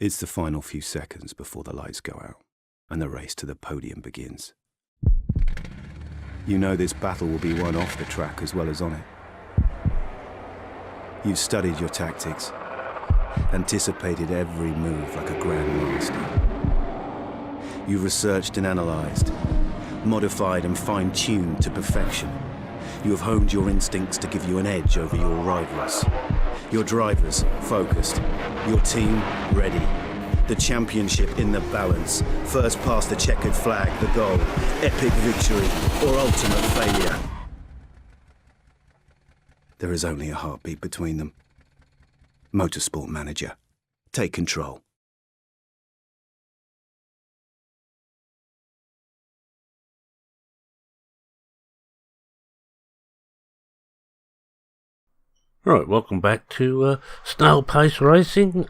It's the final few seconds before the lights go out, and the race to the podium begins. You know this battle will be won off the track as well as on it. You've studied your tactics, anticipated every move like a grandmaster. You've researched and analysed, modified and fine-tuned to perfection. You have honed your instincts to give you an edge over your rivals. Your drivers focused, your team ready. The championship in the balance. First past the checkered flag, the goal. Epic victory or ultimate failure. There is only a heartbeat between them. MotorSport Manager. Take control. Right, welcome back to Snail Pace Racing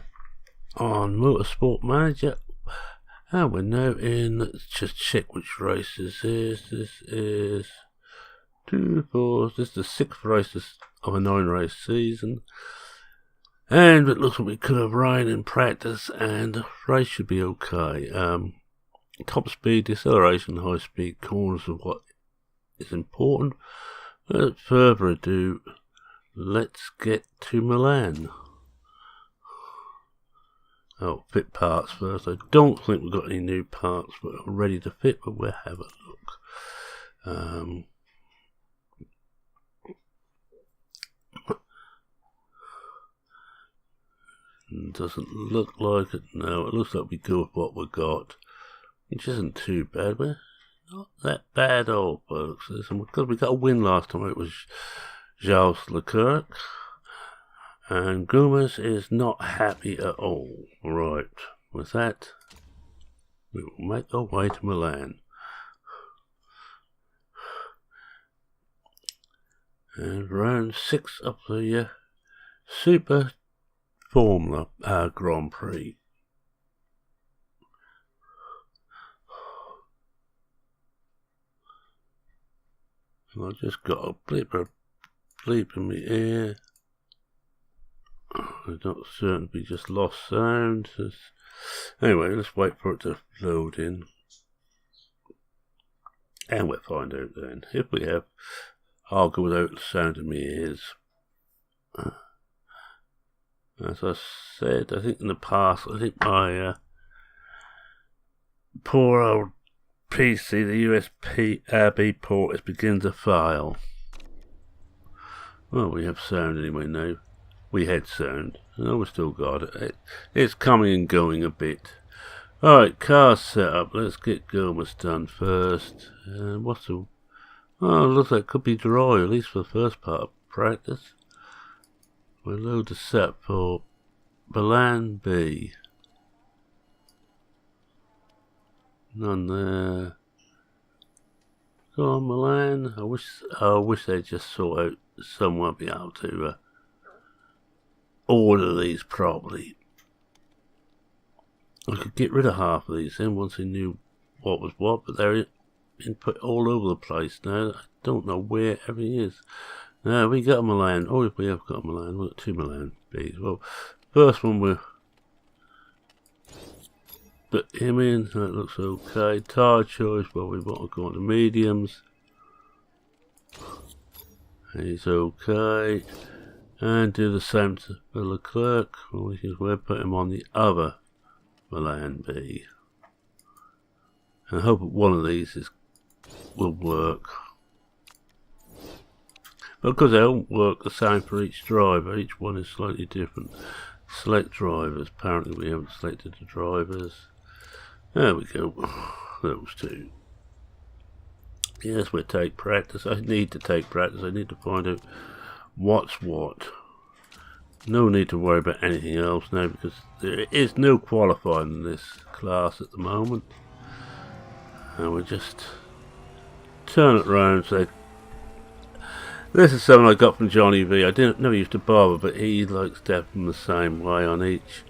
on MotorSport Manager. And we're now in, let's just check which race this is. This is this is the 6th race of a 9-race season. And it looks like we could have rain in practice, and the race should be okay. Top speed, deceleration, high speed corners are what is important. Without further ado, let's get to Milan. Oh, fit parts first. I don't think we've got any new parts that are ready to fit, but we'll have a look. Doesn't look like it. No, it looks like we go with what we got, which isn't too bad. We're not that bad, old folks. Because we got a win last time. It was Charles Leclerc, and Gomez is not happy at all. Right, with that, we will make our way to Milan. And round 6 of the Super Formula Grand Prix. And I just got a bleep in my ear. I'm not certain we just lost sound. Anyway, let's wait for it to load in. And we'll find out then. If we have, I'll go without the sound in my ears. As I said, I think in the past, I think my poor old PC, the USB port, is beginning to fail. Well, we have sound anyway now. We had sound. No, we still got it. It's coming and going a bit. Alright, car setup. Let's get Gomez done first. What's the... Oh, it looks like it could be dry, at least for the first part of practice. We'll load the set for Milan B. None there. Go on, Milan. I wish they'd just sort out someone be able to order these properly. I could get rid of half of these then once I knew what was what, but they're input all over the place now. I don't know where everything is. Now we got a Milan. Oh, if we have got a Milan, we've got 2 Milan Bs. Well, first one we'll put him in. That looks okay. Tire choice. Well, we want to go on to mediums. He's okay. And do the same to Leclerc. Well, we'll put him on the other Milan B. And I hope one of these will work. Because they don't work the same for each driver, each one is slightly different. Select drivers. Apparently we haven't selected the drivers. There we go. Those 2. Yes, we'll take practice. I need to take practice. I need to find out what's what. No need to worry about anything else now because there is no qualifying in this class at the moment. And we'll just turn it around. So this is something I got from Johnny V. I never used to bother, but he likes to have them the same way on each.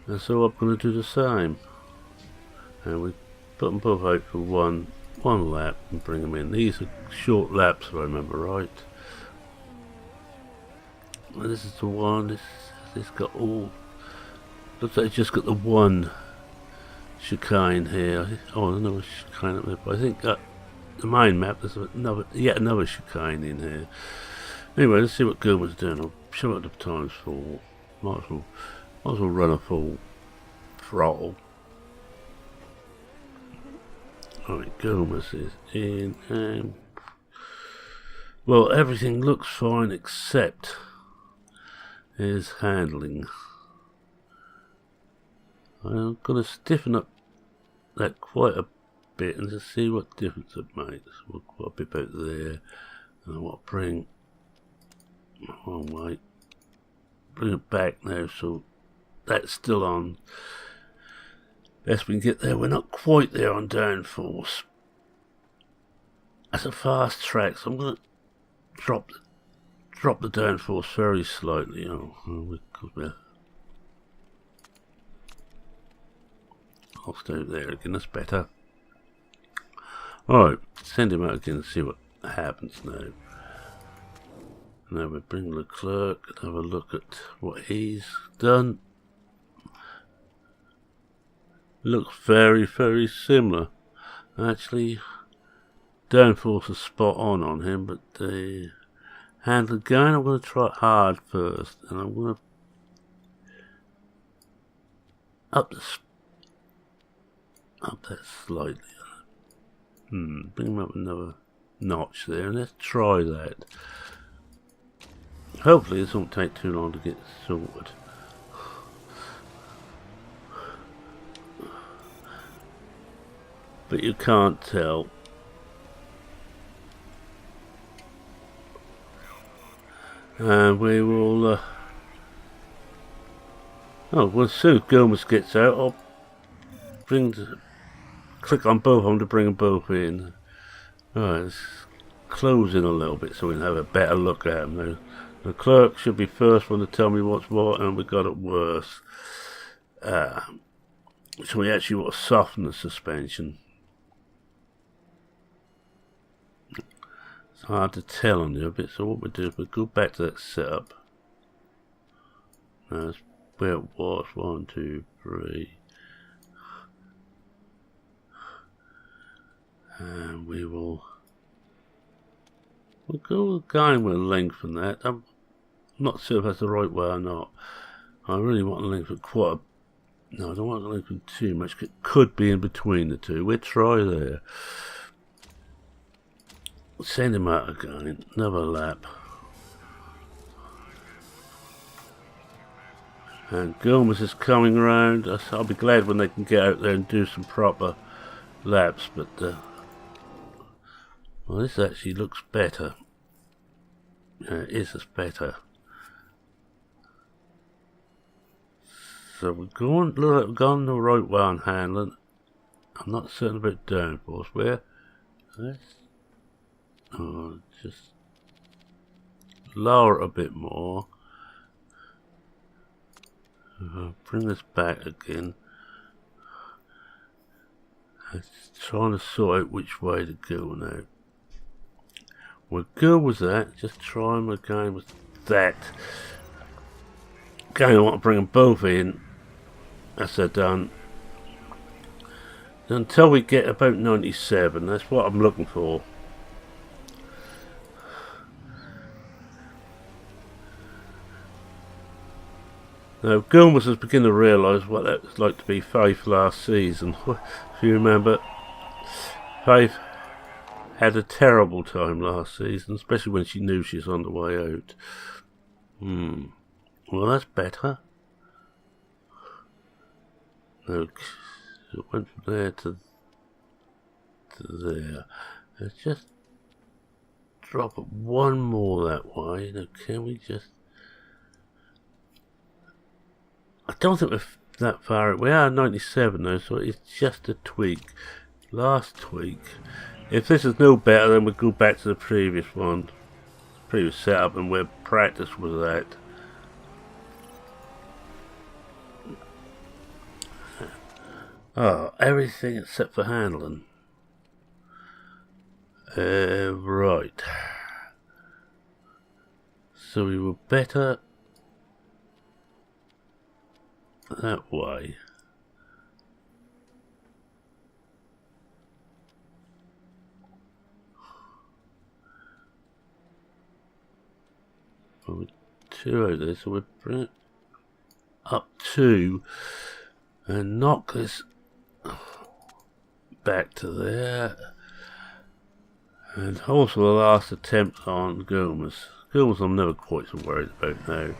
And so I'm going to do the same. And we put them both out for one lap and bring them in. These are short laps, if I remember right. And this is the one. This got all Looks like it's just got the one chicane here. Oh, another chicane up there, but I think the main map there's yet another chicane in here. Anyway, let's see what Gilmer's doing. I'll show it the times for. Might as well run a full throttle. Alright, Gilmer's is in, and well, everything looks fine except his handling. I'm going to stiffen up that quite a bit and just see what difference it makes. We'll put a bit out there, and I want to bring, oh wait, bring it back now so that's still on. Best we can get there. We're not quite there on downforce. That's a fast track, so I'm going to drop the downforce very slightly. I'll stay there again, that's better. Alright, send him out again and see what happens now. Now we bring Leclerc and have a look at what he's done. Looks very, very similar. Actually, downforce is spot on him, but the handle again, I'm going to try it hard first, and I'm going to up that slightly. Bring him up another notch there, and let's try that. Hopefully this won't take too long to get sorted. But you can't tell. And we will well, as soon as Gilmer gets out, I'll click on both of them to bring them both in. Alright, let's close in a little bit so we can have a better look at them now. The clerk should be first one to tell me what's what, and we got it worse. So we actually want to soften the suspension. It's hard to tell on the bit, so what we do is we go back to that setup. That's where it was. 1, 2, 3. And we'll go again with lengthen that. I'm not sure if that's the right way or not. I really want to lengthen quite a... No, I don't want to lengthen too much. It could be in between the two. We'll try there. Send him out again. Another lap. And Gilmer's is coming round. I'll be glad when they can get out there and do some proper laps, but well, this actually looks better. It is better. So we're going the right way on handling. I'm not certain about downforce. Where? Just lower it a bit more. Bring this back again. I'm trying to sort out which way to go now. We're good with that. Just try them again with that. Again, I want to bring them both in. As they're done. Until we get about 97. That's what I'm looking for. Now, Gilmer's has begun to realise what that was like to be Faith last season. If you remember, Faith had a terrible time last season, especially when she knew she was on the way out. Well, that's better. No, it went from there to there. Let's just drop it one more that way. Now, can we just... I don't think we're that far. We are 97 though, so it's just a tweak. Last tweak. If this is no better, then we'll go back to the previous one. Previous setup, and we'll practice with that. Oh, everything except for handling. Right. So we were better. that way. Well, we're 2 out there, so we'll bring it up 2 and knock this back to there. And also the last attempt on Gomez. Gomez I'm never quite so worried about now.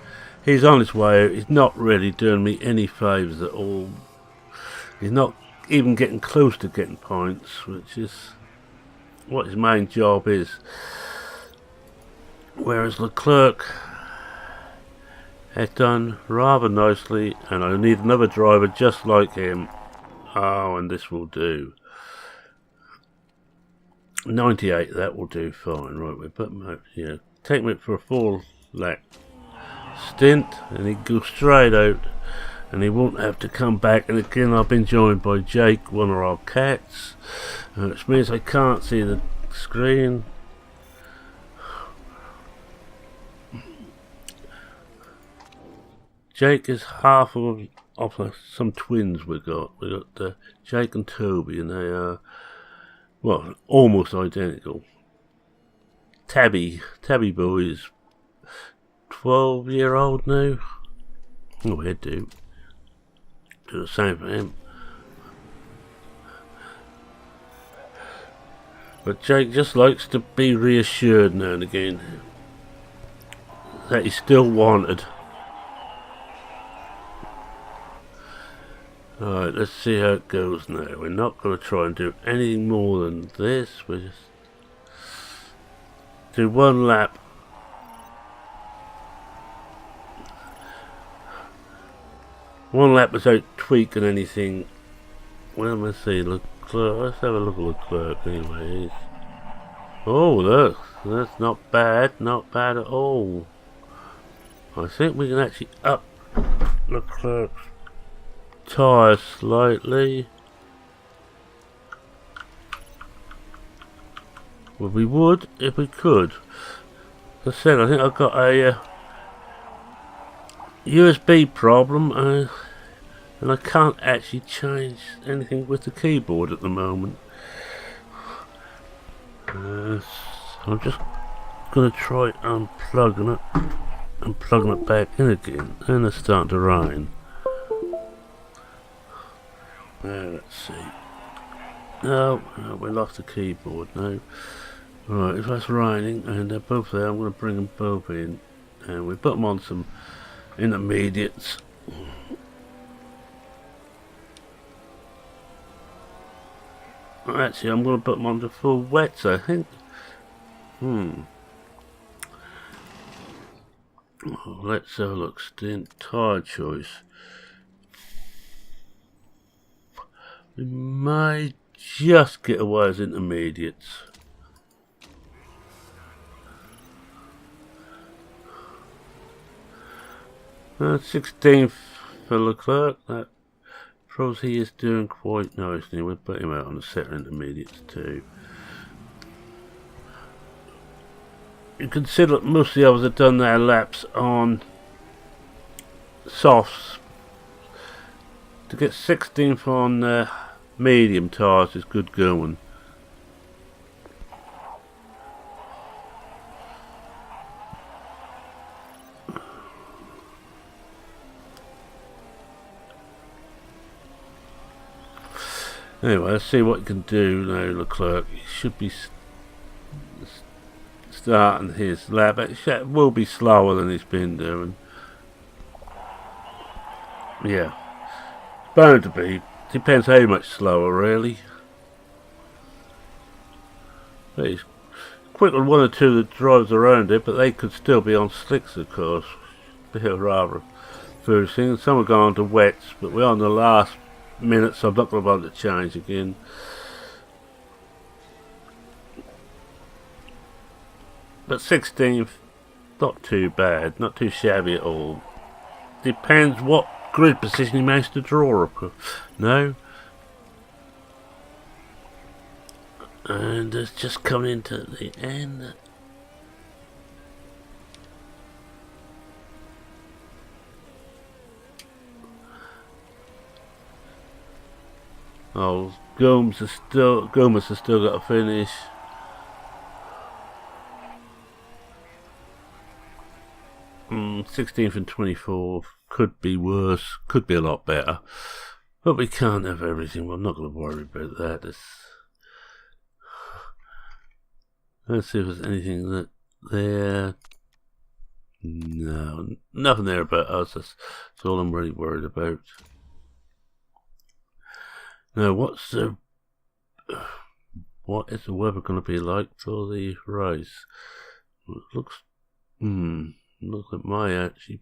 He's on his way out. He's not really doing me any favours at all. He's not even getting close to getting points, which is what his main job is. Whereas Leclerc has done rather nicely, and I need another driver just like him. Oh, and this will do. 98, that will do fine. Right, we put him out here. Take him out for a 4 lap stint, and he goes straight out, and he won't have to come back. And again, I've been joined by Jake, one of our cats, which means I can't see the screen. Jake is half of some twins we got. We got Jake and Toby, and they are, well, almost identical. Tabby boy is 12-year-old now. Oh, he'd do the same for him. But Jake just likes to be reassured now and again that he's still wanted. Alright, let's see how it goes now. We're not going to try and do anything more than this. We'll just do 1 lap. One lap without tweaking anything. Well, let's see. Leclerc. Let's have a look at Leclerc anyway. Oh, look. That's not bad. Not bad at all. I think we can actually up Leclerc's tyres slightly. Well, we would if we could. As I said, I think I've got a USB problem, and I can't actually change anything with the keyboard at the moment. So I'm just going to try unplugging it and plugging it back in again, and it's starting to rain. Let's see. No, we lost the keyboard now. Right, if that's raining and they're both there, I'm going to bring them both in, and we put them on some intermediates. Actually, I'm going to put them on to full wets, I think. Let's have a look. Stint tyre choice. We may just get away as intermediates. Uh, 16th for Leclerc. That proves he is doing quite nicely. We'll put him out on the set intermediates too. You consider that most of the others have done their laps on softs. To get 16th on medium tyres is good going. Anyway, let's see what he can do now, Leclerc. He should be starting his lap. It will be slower than he's been doing. Yeah. Bound to be. Depends how much slower, really. But he's quicker than one or two that drives around it, but they could still be on slicks, of course. They're rather foolish things. Some are going to wets, but we're on the last minute, so I'm not going to want to change again. But 16th, not too bad, not too shabby at all. Depends what grid position he managed to draw up. No. And it's just coming into the end. Oh, Gomes has still got to finish. Mm, 16th and 24th could be worse, could be a lot better, but we can't have everything. Well, I'm not going to worry about that. Let's see if there's anything there. No, nothing there about us. That's all I'm really worried about. Now, what is the weather going to be like for the race? It looks like it might actually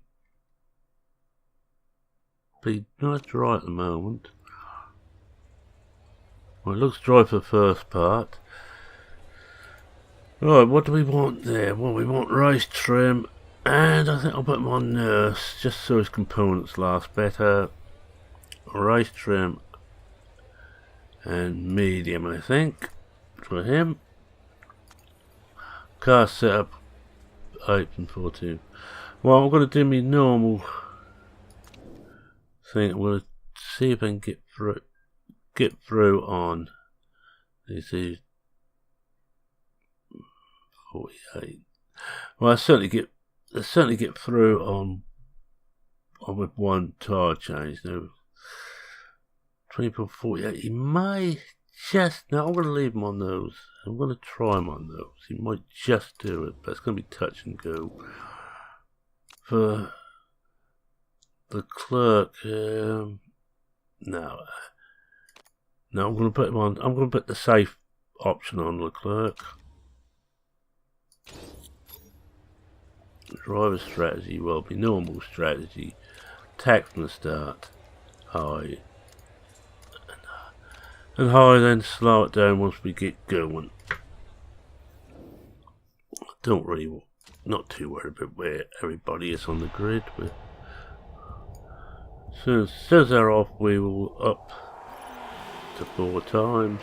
be nice dry at the moment. Well, it looks dry for the first part. Right, what do we want there? Well, we want race trim, and I think I'll put him on nurse, just so his components last better. Race trim and medium, I think, for him. Car setup, open 14. Well, I'm going to do my normal thing. I'm going to see if I can get through on these 48. Well, I certainly get through on with one tire change. No, 24-48. He may just. Now I'm going to leave him on those. I'm going to try him on those. He might just do it, but it's going to be touch and go. For the clerk, no, I'm going to put him on. I'm going to put the safe option on the clerk. Driver strategy will be normal strategy. Attack from the start, high, and high, then slow it down once we get going. Don't really, not too worried about where everybody is on the grid. As soon as they're off, we will up to 4 times.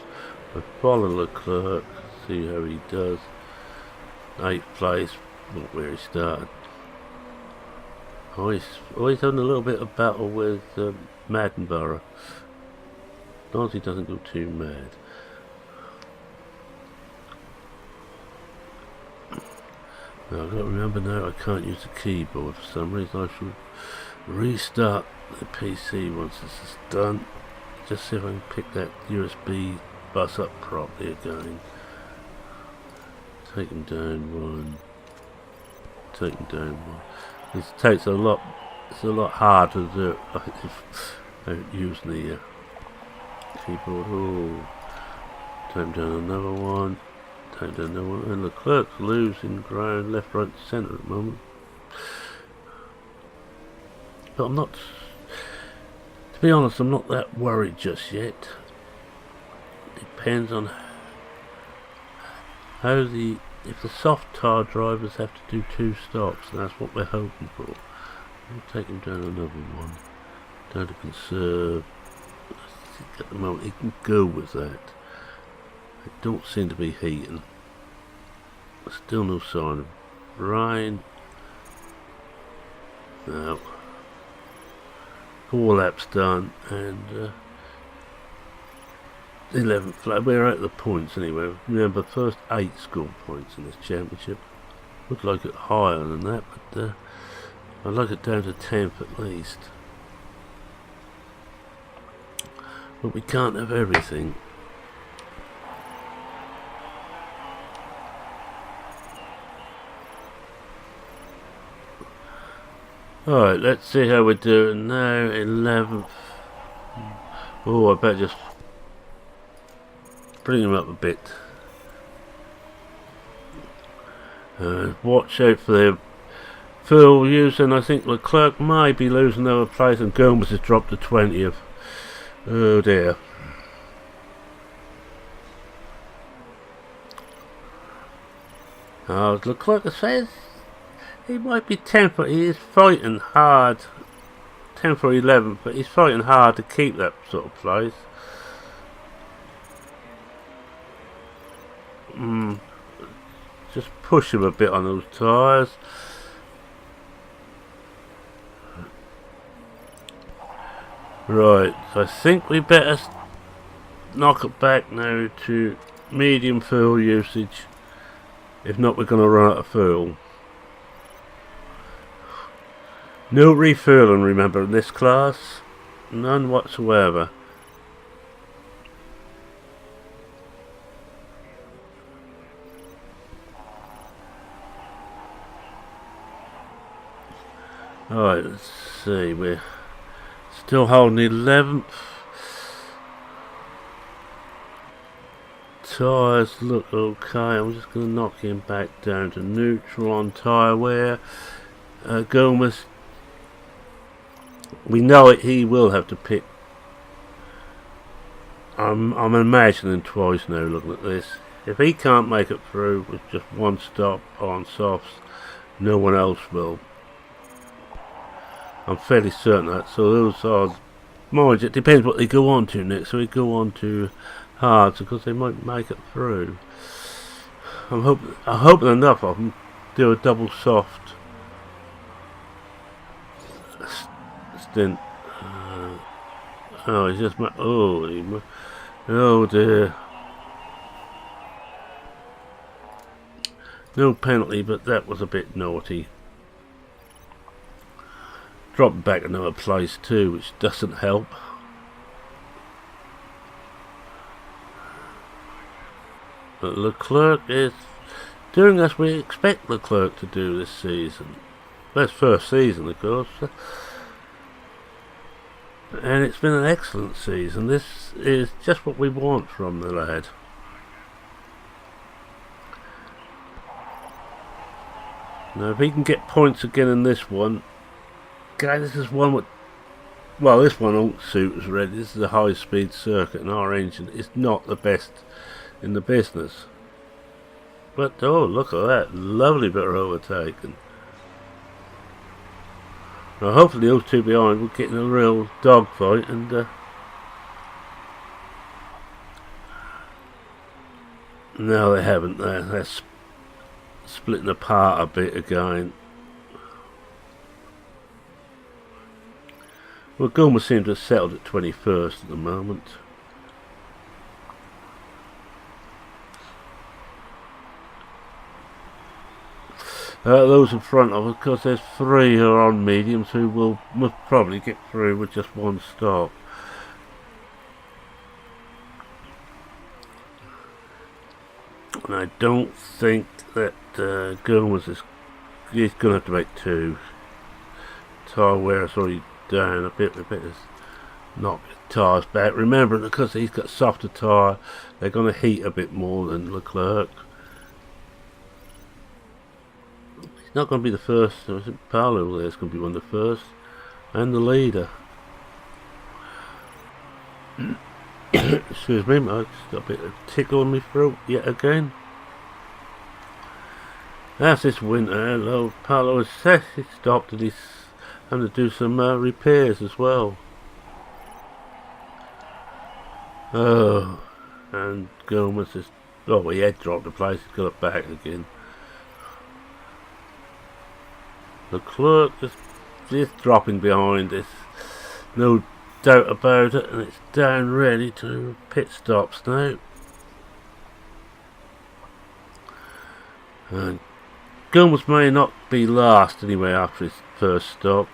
We follow the clerk, see how he does. 8th place, not where he started. Always having a little bit of battle with Maddenborough. As long as he doesn't go too mad. Now I've got to remember now I can't use the keyboard for some reason. I should restart the PC once this is done. Just see if I can pick that USB bus up properly again. Take him down one. Take him down one. This takes a lot. It's a lot harder to do if using the keyboard. Oh, take him down another one. Take down another one. And the clerk's losing ground left, right, centre at the moment. But I'm not. To be honest, I'm not that worried just yet. Depends on how if the soft tyre drivers have to do 2 stops, and that's what we're hoping for. We'll take him down another one. Down to conserve. I think at the moment he can go with that. It don't seem to be heating. Still no sign of rain. No. 4 laps done, and 11th flat. We're at the points anyway. Remember, first 8 scored points in this championship. Would like it higher than that, but I'd like it down to 10th at least. But we can't have everything. Alright, let's see how we're doing now. 11th. Oh, I better just bring him up a bit. Watch out for the fuel use, and I think Leclerc might be losing another place, and Gomes has dropped to 20th. Oh dear. Leclerc says he might be 10th, but he is fighting hard. 10th or 11th, but he's fighting hard to keep that sort of place. Just push him a bit on those tyres. Right, so I think we better knock it back now to medium fuel usage. If not, we're going to run out of fuel. No refueling, remember, in this class. None whatsoever. Alright, let's see. We're still holding the 11th. Tyres look okay. I'm just going to knock him back down to neutral on tyre wear. Gomez, we know it. He will have to pick. I'm imagining twice now looking at this. If he can't make it through with just one stop on softs, no one else will. I'm fairly certain of that. So those are mileage. It depends what they go on to next. So we go on to hard because they might make it through. I'm hoping enough of them do a double soft stint. Oh, he's just oh dear. No penalty, but that was a bit naughty. Dropped back another place too, which doesn't help. But Leclerc is doing as we expect Leclerc to do this season. That's first season, of course. And it's been an excellent season. This is just what we want from the lad. Now, if he can get points again in this one, guys, this is one with. Well, this one won't suit us really. This is a high-speed circuit, and our engine is not the best in the business. But oh, look at that, lovely bit of overtaking. Now hopefully those two behind will get in a real dogfight, and no, they haven't. They're splitting apart a bit again. Well, Goma seems to have settled at 21st at the moment. Those in front of us, because there's 3 who are on mediums who will must probably get through with just one stop. And I don't think that Gomez he's going to have to make 2. Tyre wear is already down a bit is knock his tyres back. Remembering because he's got softer tyre, they're going to heat a bit more than Leclerc. He's not going to be the first. I think Paolo there's going to be one of the first, and the leader. Excuse me, I just got a bit of tickle in my throat yet again. That's this winter. Hello, Paolo has stopped and he's having to do some repairs as well. Oh, and Gomez is. Oh, he had dropped the place. He's got it back again. Leclerc just dropping behind this, no doubt about it, and it's down ready to pit stops now. And Gomez may not be last anyway after his first stop.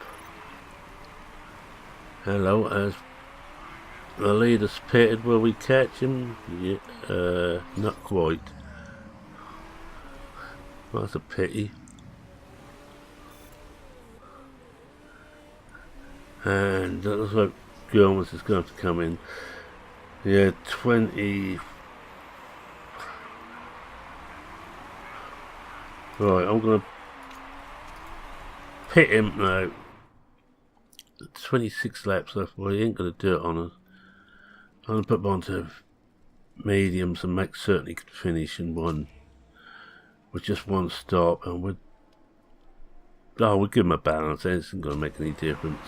Hello, as the leader's pitted, will we catch him? Yeah, not quite. Well, that's a pity. And that looks like Gomez is going to have to come in. Yeah, 20. Right, I'm going to pit him now. 26 laps left. Well, he ain't going to do it on us. I'm going to put him onto mediums and make certain he can finish in one with just one stop. And we'll give him a balance. It isn't going to make any difference,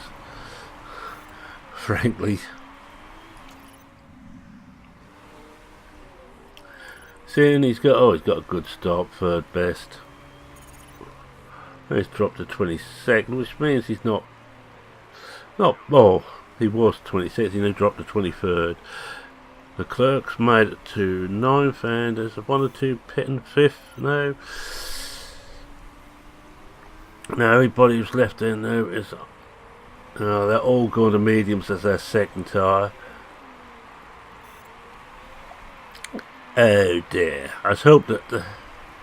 frankly. Seeing he's got a good stop, third best. He's dropped to 22nd, which means he's not well, he was 26th, he now dropped to 23rd. The clerks made it to 9th, and there's 1 or 2 pitting 5th now. Now everybody who's left in now is they're all going to mediums as their second tyre. Oh dear, I was hoping that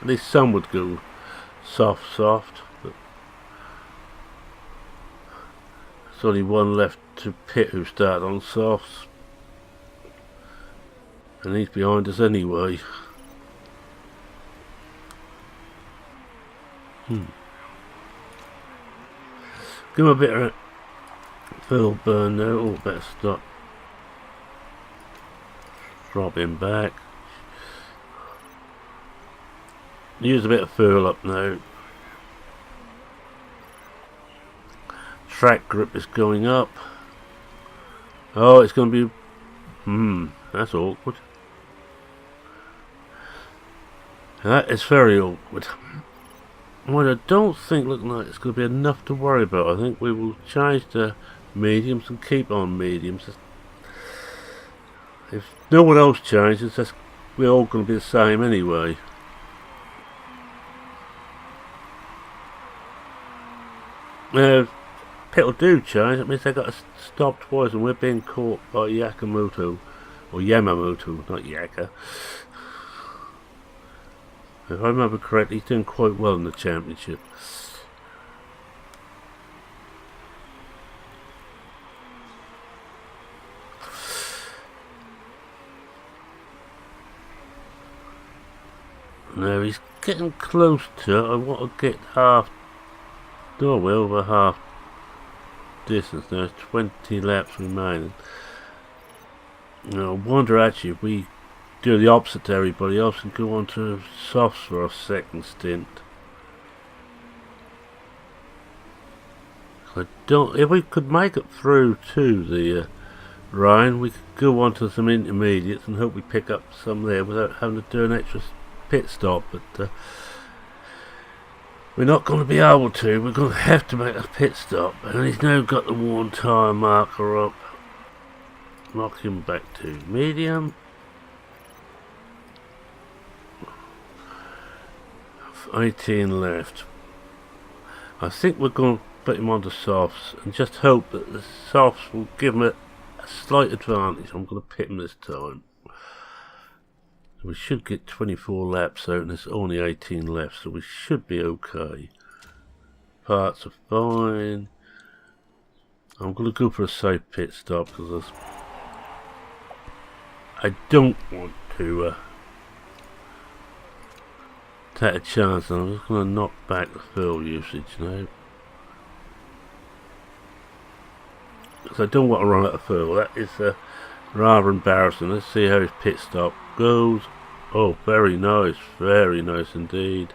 at least some would go soft, but there's only 1 left to pit who started on softs, and he's behind us anyway. Give him a bit of fuel burn now. Oh, better stop. Drop him back. Use a bit of fuel up now. Track grip is going up. Oh, it's going to be... that's awkward. That is very awkward. Well, I don't think looking like it's going to be enough to worry about. I think we will change to mediums and keep on mediums. If no one else changes, we're all going to be the same anyway. If people do change, it means they've got to stop twice, and we're being caught by Yamamoto, or Yamamoto, not Yaka. If I remember correctly, he's doing quite well in the championship. Now he's getting close to it. I want to get half. Oh, we're over half distance. There's 20 laps remaining. Now, I wonder actually if we do the opposite to everybody else and go on to softs for a second stint. If we could make it through to the Rhine, we could go on to some intermediates and hope we pick up some there without having to do an extra pit stop. But we're not going to be able to. We're going to have to make a pit stop, and he's now got the worn tyre marker up. Knock him back to medium. 18 left. I think we're going to put him onto softs and just hope that the softs will give him a slight advantage. I'm going to pit him this time. We should get 24 laps out, and there's only 18 left, so we should be okay. Parts are fine. I'm going to go for a safe pit stop because I don't want to take a chance, and I'm just going to knock back the fuel usage now. Because I don't want to run out of fuel. That is rather embarrassing. Let's see how his pit stop goes. Oh, very nice indeed.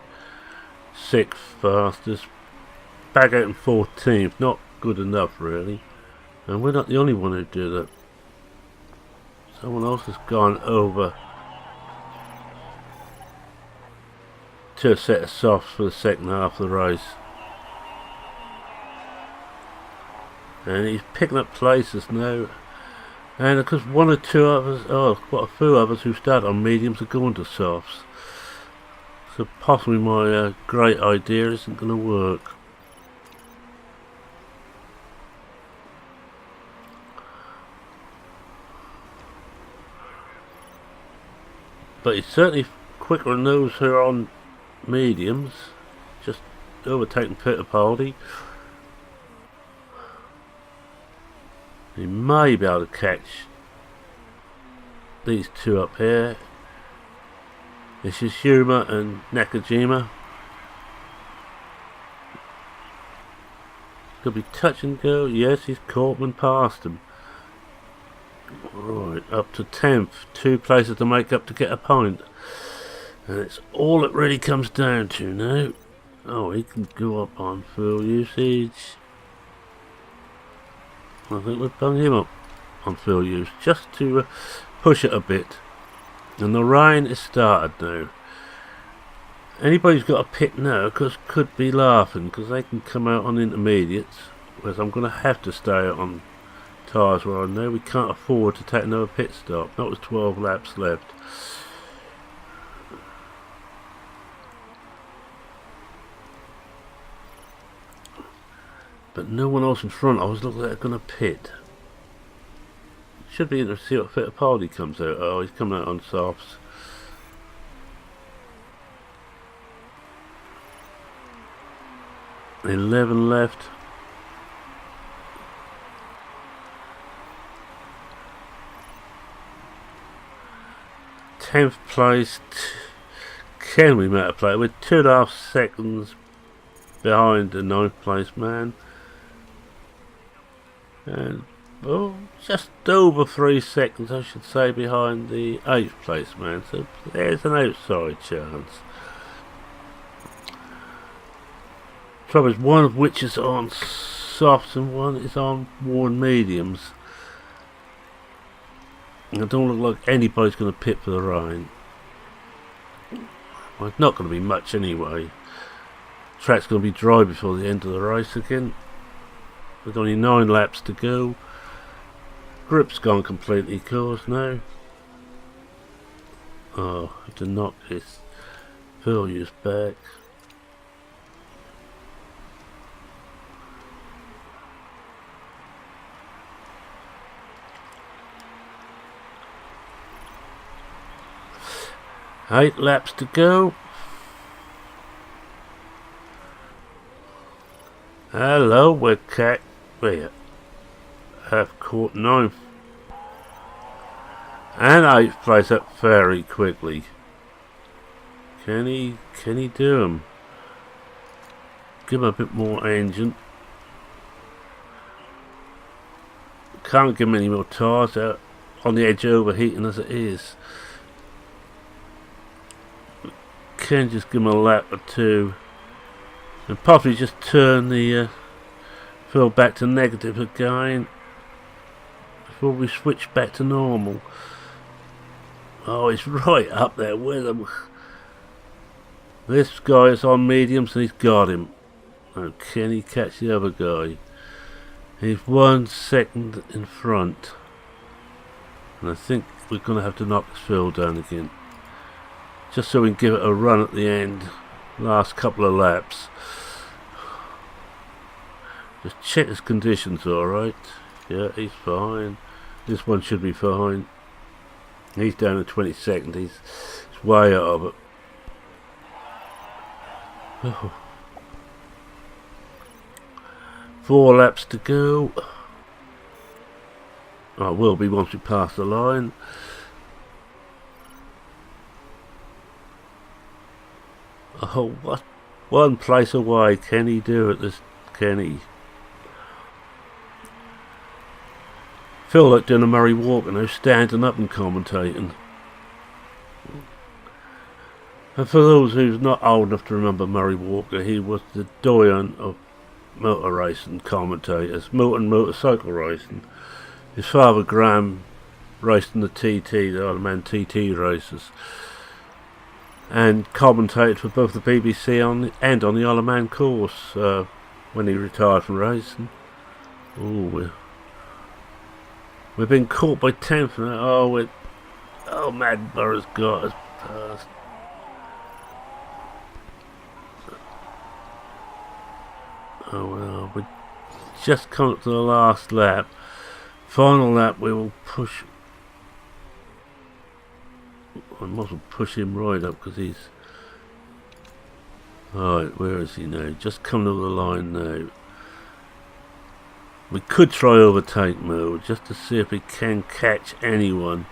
6th fastest. Back out in 14th. Not good enough really. And we're not the only one who did it. Someone else has gone over to a set of softs for the second half of the race. And he's picking up places now. And because 1 or 2 others, quite a few others who start on mediums are going to softs. So possibly my great idea isn't going to work. But he's certainly quicker than those who are on mediums. Just overtaking Fittipaldi. He may be able to catch these 2 up here. This is Shuma and Nakajima. Could be touch and go. Yes, he's Cortman past him. Right, up to 10th. 2 places to make up to get a point. And it's all it really comes down to now. Oh, he can go up on fuel usage. I think we've bung him up on fuel use just to push it a bit. And the rain is started now. Anybody who's got a pit now could be laughing because they can come out on intermediates, whereas I'm going to have to stay out on tyres were on there. We can't afford to take another pit stop. That was 12 laps left. But no one else in front. I was looking at going to pit. Should be interesting to see what Fittipaldi comes out. Oh, he's coming out on softs. $11 left. Tenth place. Can we make a play? We're 2.5 seconds behind the 9th place man. And just over 3 seconds, I should say, behind the 8th place man. So there's an outside chance. Trouble is, one of which is on softs and one is on worn mediums. And it don't look like anybody's going to pit for the rain. Well, it's not going to be much anyway. Track's going to be dry before the end of the race again. With only 9 laps to go. Grip's gone completely, of course, now. Oh, I have to knock this failures back. Eight laps to go. Hello, we have caught 9th and 8th place up very quickly. Can he do them? Give him a bit more engine. Can't give him any more tyres out on the edge overheating as it is. Can just give him a lap or two and possibly just turn the fill back to negative again before we switch back to normal. Oh, he's right up there with him. This guy is on mediums and he's got him. Oh, can he catch the other guy? He's 1 second in front, and I think we're going to have to knock this fill down again. Just so we can give it a run at the end. Last couple of laps. Just check his conditions alright. Yeah, he's fine. This one should be fine. He's down to 22nd. He's way out of it. Oh. 4 laps to go. Oh, it will be once we pass the line. Oh, what? 1 place away. Can he do it? Can he? Feel like doing a Murray Walker now, standing up and commentating. And for those who's not old enough to remember Murray Walker, he was the doyen of motor racing commentators, motorcycle racing. His father Graham raced in the TT, the Isle of Man TT races, and commentated for both the BBC and on the Isle of Man course when he retired from racing. Oh, we've been caught by 10th now. Oh, Mad Burr's got us past. Oh well, we just come up to the last lap. Final lap, we will push. I mustn't push him right up because he's. Alright, where is he now? Just come to the line now. We could try overtake mode just to see if we can catch anyone.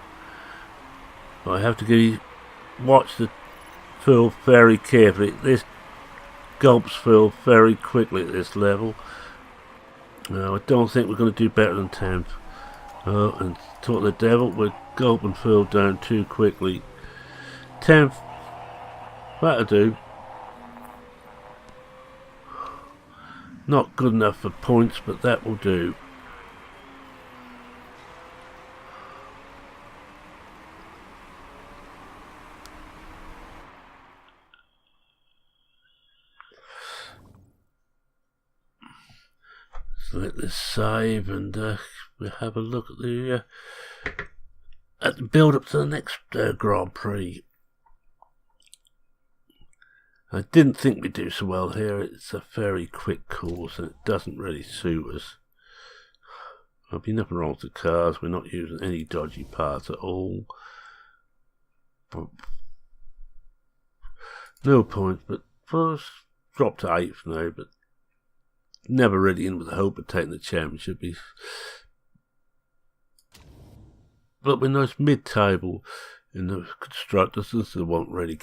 But I have to watch the fill very carefully. This gulps fill very quickly at this level. No, I don't think we're going to do better than 10th. Oh, and talk the devil, we're gulping fill down too quickly. 10th, that'll do. Not good enough for points, but that will do. So let this save, and we'll have a look at the build up to the next Grand Prix. I didn't think we'd do so well here. It's a very quick course and it doesn't really suit us. There'll be nothing wrong with the cars. We're not using any dodgy parts at all. But no points, but first dropped to 8th now, but never really in with the hope of taking the championship. But we're nice mid-table in the constructors. This is the one really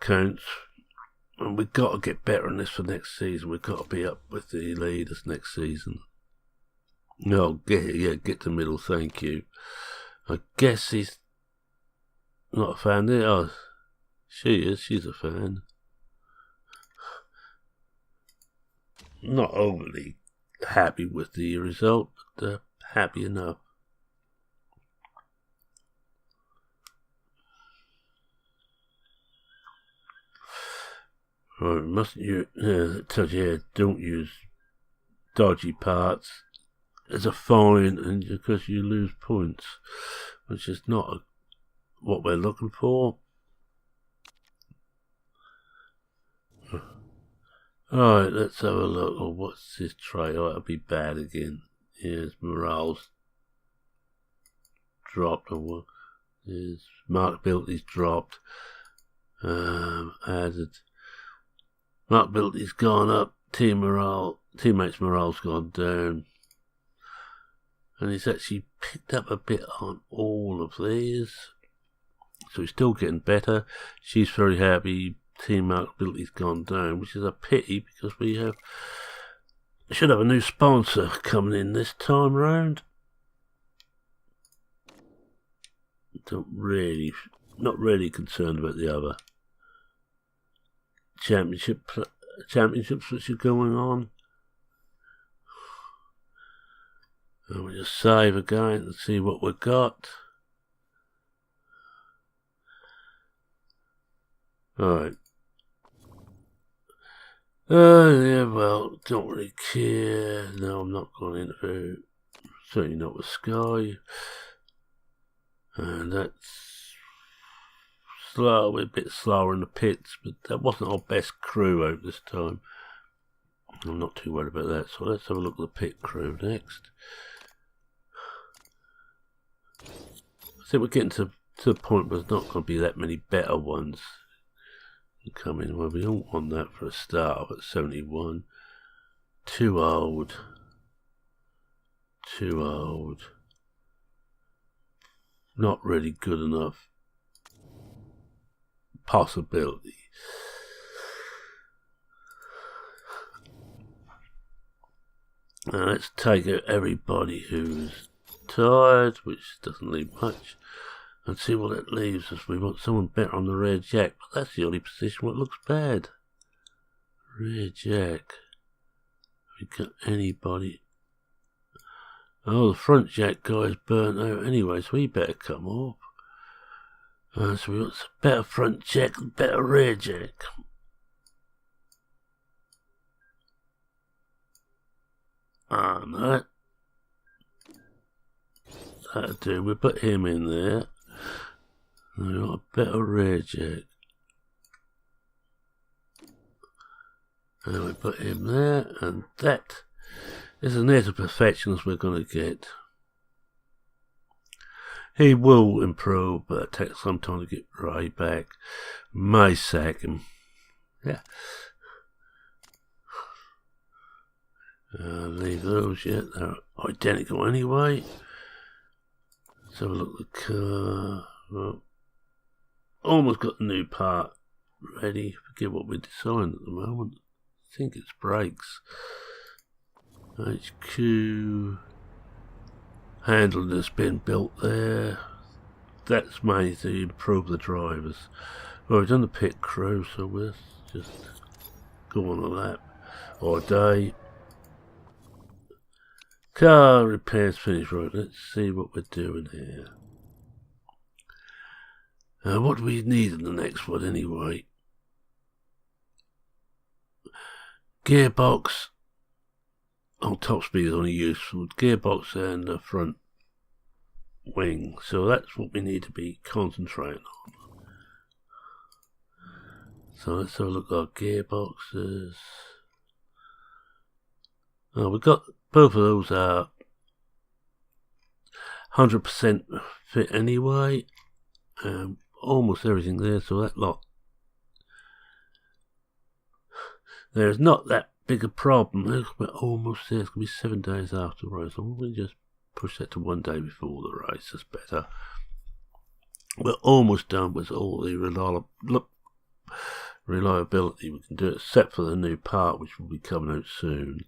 counts. And we've got to get better in this for next season. We've got to be up with the leaders next season. No, get the middle, thank you. I guess he's not a fan there. Oh, she is, she's a fan. Not overly happy with the result, but happy enough. Right, mustn't you? It tells you here, don't use dodgy parts. There's a fine, and because you lose points, which is not what we're looking for. Alright, let's have a look. Oh, what's this trait? Oh, it'll be bad again. Here's morale's dropped, or what? Here's markability's dropped. Added. Markability's gone up. Teammates' morale's gone down. And he's actually picked up a bit on all of these. So he's still getting better. She's very happy. Team markability's gone down, which is a pity because we should have a new sponsor coming in this time round. Not really concerned about the other championships which are going on. And we'll just save again and see what we've got. Alright. Yeah, well, don't really care. No, I'm not going into, certainly not with Sky. And that's slow, we're a bit slower in the pits, but that wasn't our best crew out this time. I'm not too worried about that, so let's have a look at the pit crew next. I think we're getting to the point where there's not going to be that many better ones coming. Well, we don't want that for a start at 71. Too old. Not really good enough. Possibility. Now let's take out everybody who's tired, which doesn't leave much, and see what it leaves us. We want someone better on the rear jack, but that's the only position where it looks bad. Rear jack. Have we got anybody? Oh, the front jack guy's burnt out anyway, so he better come off. So we want some better front jack and better rear jack. No. That'll do. We put him in there. We want a better rear jack. And we put him there, and that is as near to perfection as we're going to get. He will improve, but it takes some time to get right back. May sack him. Yeah. Leave those yet. They're identical anyway. Let's have a look at the car. Well, almost got the new part ready. Forget what we're deciding at the moment. I think it's brakes. HQ handle that's been built there. That's mainly to improve the drivers. Well, we've done the pit crew, so we'll just go on a lap or a day. Car repairs finished. Right, let's see what we're doing here. What do we need in the next one anyway? Gearbox. on top speed is only used for the gearbox and the front wing, so that's what we need to be concentrating on. So let's have a look at our gearboxes. Oh, we've got both of those are 100% fit anyway. Almost everything there, so that lot. There's not that big a problem. We're almost there. It's going to be 7 days after the race. So we'll just push that to 1 day before the race. That's better. We're almost done with all the reliability we can do, except for the new part, which will be coming out soon.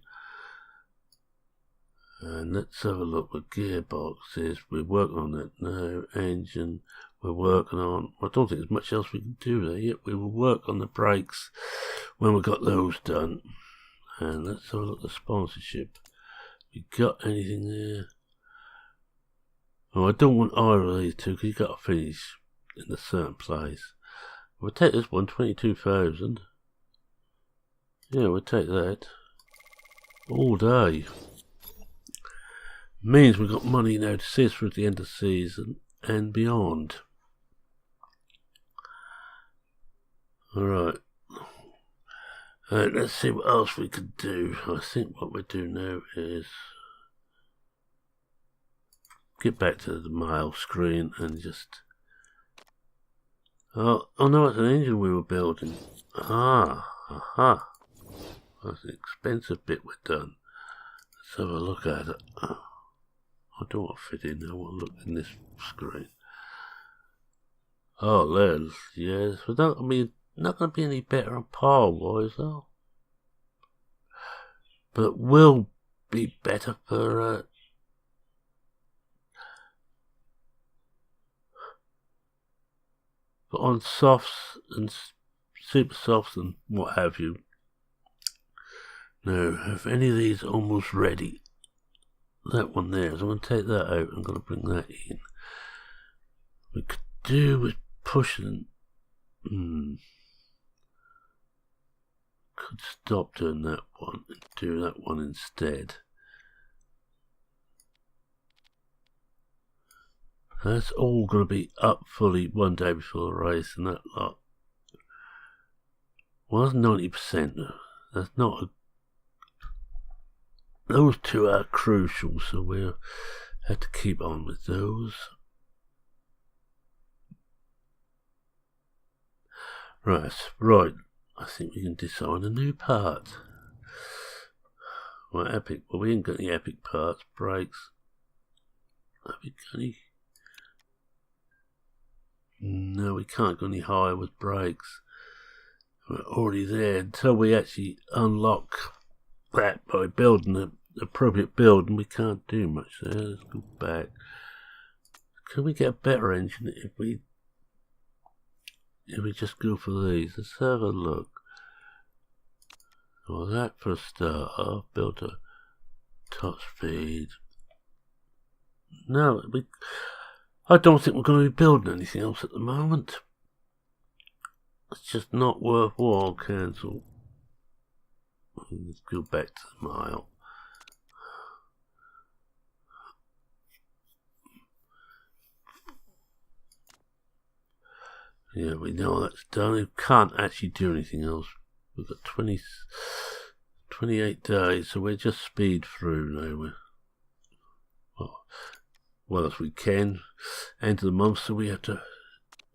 And let's have a look at gearboxes. We're working on that now. Engine, we're working on. I don't think there's much else we can do there yet. We will work on the brakes when we've got those done. And let's have a look at the sponsorship. We got anything there? Oh, I don't want either of these two because you've got to finish in a certain place. We'll take this one, 22,000. Yeah, we'll take that. All day. Means we've got money now to see us through the end of the season and beyond. Alright. Let's see what else we could do. I think what we'll do now is get back to the mail screen and just... Oh no, it's an engine we were building. Aha. That's the expensive bit we're done. Let's have a look at it. I don't want to fit in, I want to look in this screen. Oh, there's, yes. We're not going to be any better on power-wise, though. But it will be better for... but on softs and super softs and what have you. Now, if any of these are almost ready, that one there, so I'm going to take that out. I'm going to bring that in. We could do with pushing. Could stop doing that one and do that one instead. That's all going to be up fully 1 day before the race, and that lot. Well, that's 90%. That's not a... Those two are crucial, so we'll have to keep on with those. Right. I think we can design a new part. Well, epic. Well, we ain't got any epic parts. Brakes. Have we got any? No, we can't go any higher with brakes. We're already there until we actually unlock that by building the appropriate build, and we can't do much there. Let's go back. Can we get a better engine if we just go for these? Let's have a look. Well, that for a start. I've built a top speed. No, I don't think we're going to be building anything else at the moment. It's just not worthwhile. Cancel. Let's go back to the mile. Yeah, we know that's done. We can't actually do anything else. We've got 28 days, so we're just speed through now. Well as we can. End of the month, so we have to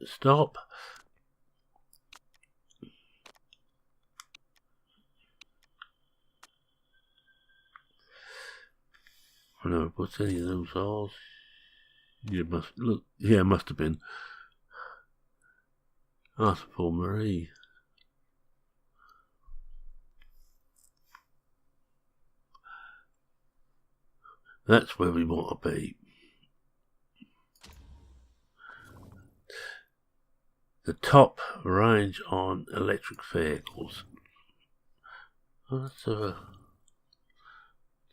stop. I don't know what's any of those R's. You must look. Yeah, it must have been. Ask for Marie. That's where we want to be. The top range on electric vehicles. Let's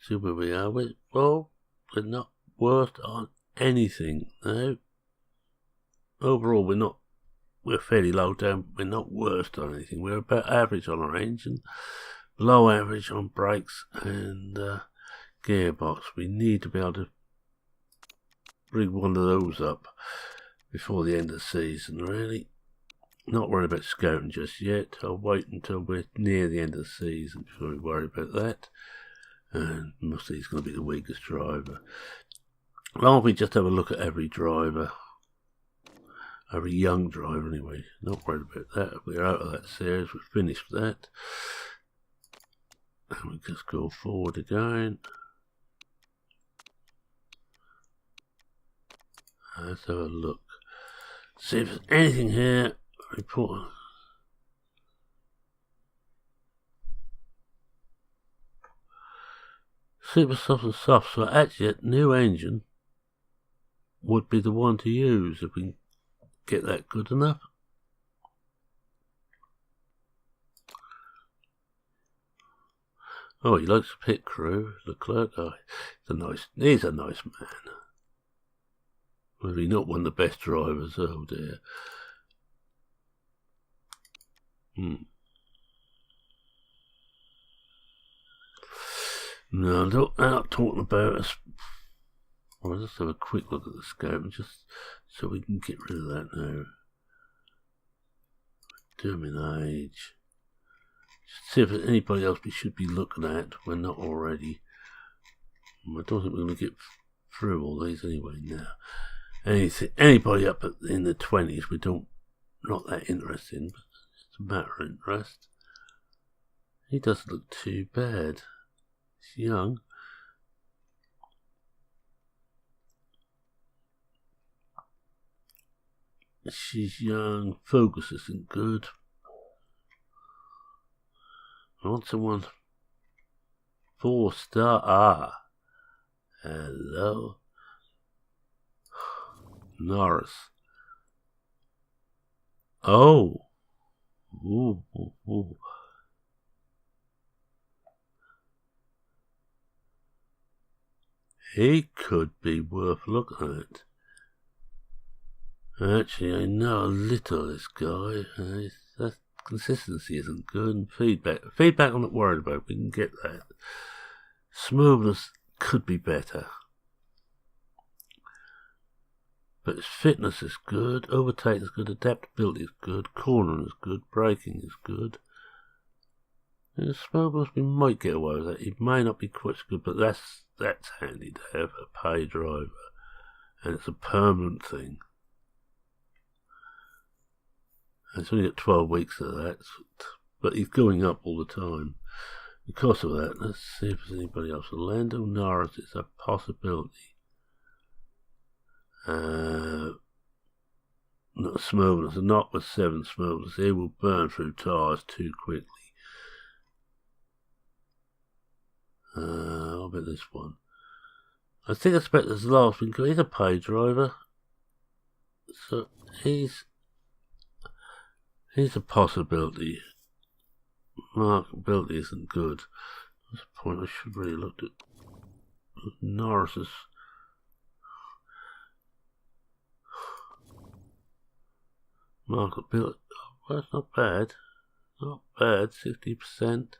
see where we are. Well, we're not worst on anything now. Overall, we're fairly low down. We're not worst on anything. We're about average on our engine, below average on brakes, and gearbox. We need to be able to bring one of those up before the end of the season, really. Not worried about scouting just yet. I'll wait until we're near the end of the season before we worry about that. And mostly he's going to be the weakest driver. Why don't we just have a look at every driver? Every young driver anyway. Not worried about that. We're out of that series. We've finished that. And we just go forward again. Let's have a look. See if there's anything here. Report. Super soft and soft. So actually, a new engine would be the one to use if we can get that good enough. Oh, he likes the pit crew, the clerk. Oh, he's a nice man. Maybe not one of the best drivers. Oh dear. No, I'm not talking about us. Well, let's have a quick look at the scope, just so we can get rid of that now. Determine age. Just see if there's anybody else we should be looking at. We're not already. I don't think we're going to get through all these anyway now. Anybody up in the 20s, not that interested in, but it's a matter of interest. He doesn't look too bad. He's young. She's young. Focus isn't good. I want someone 4-star. Ah, hello, Norris. Oh, ooh, ooh, ooh. He could be worth looking at. Actually, I know a little of this guy. That consistency isn't good, and feedback I'm not worried about. We can get that. Smoothness could be better, but his fitness is good. Overtake is good. Adaptability is good. Cornering is good. Braking is good. And smoothness, we might get away with that. It may not be quite so good, but that's handy to have a pay driver, and it's a permanent thing. It's only got 12 weeks of that, but he's going up all the time. Because of that, let's see if there's anybody else. Lando Norris is a possibility. Not smoothness, not with 7 smoothness. He will burn through tyres too quickly. What about this one? I expect this last one. He's a pay driver, so he's a possibility. Markability isn't good. That's the point I should really look at. Norris's. Markability. Well, that's not bad. Not bad. 60%.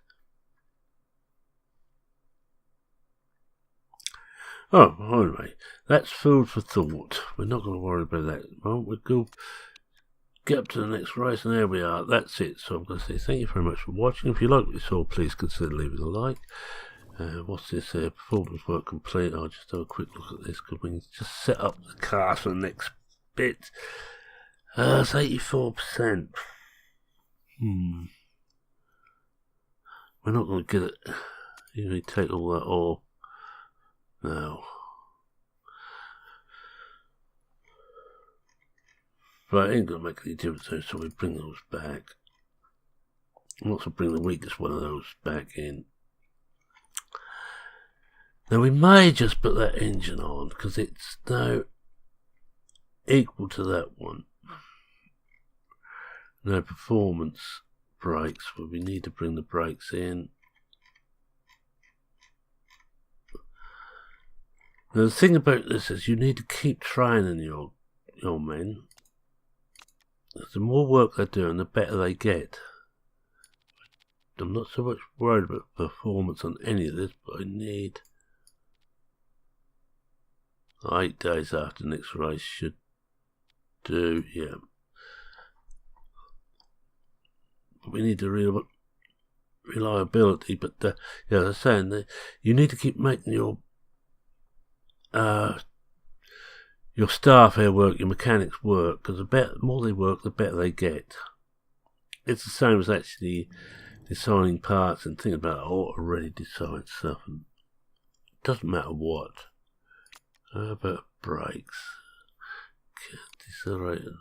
Oh, anyway, that's food for thought. We're not going to worry about that. Well, we'll go get up to the next race, and there we are. That's it. So I'm going to say thank you very much for watching. If you like what you saw, please consider leaving a like. What's this here? Performance work complete. I'll just have a quick look at this because we can just set up the car for the next bit. It's 84%. We're not going to get it. You need to take all that off. No. But it ain't going to make any difference though, so we bring those back. And also bring the weakest one of those back in. Now we may just put that engine on, because it's now equal to that one. Now performance brakes, well, we need to bring the brakes in. Now the thing about this is you need to keep training your men. The more work they're doing, the better they get. I'm not so much worried about performance on any of this, but I need 8 days after the next race should do, yeah. We need the reliability, but yeah, as I was saying, you need to keep making your staff here work, your mechanics work, because the more they work, the better they get. It's the same as actually designing parts and thinking about already designed stuff, and it doesn't matter what. But brakes, decelerator.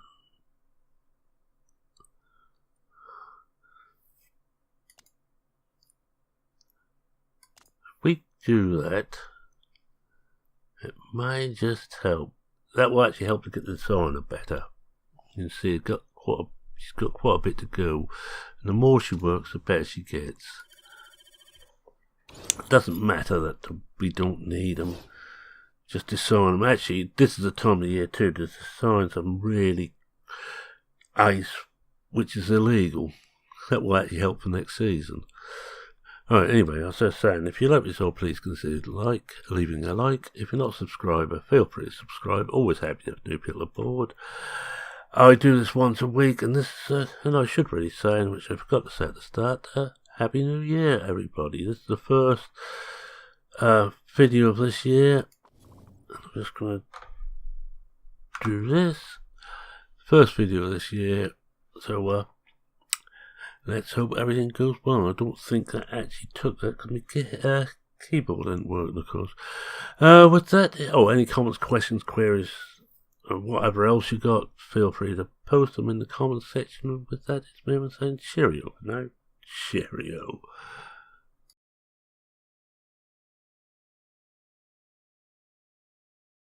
If we do that, it may just help. That will actually help to get the designer better. You can see she's got quite a bit to go. And the more she works, the better she gets. It doesn't matter that we don't need them. Just design them. Actually, this is the time of the year too to design some really ICE, which is illegal. That will actually help for next season. Alright, anyway, as I was saying, if you like this, please consider leaving a like. If you're not a subscriber, feel free to subscribe. Always happy to have new people aboard. I do this once a week, and this, and I should really say, and which I forgot to say at the start, Happy New Year, everybody. This is the first video of this year. I'm just going to do this. First video of this year, so let's hope everything goes well. I don't think that actually took that because my keyboard didn't work, of course. With that, any comments, questions, queries, or whatever else you got, feel free to post them in the comments section. And with that, it's me saying cheerio. No, cheerio.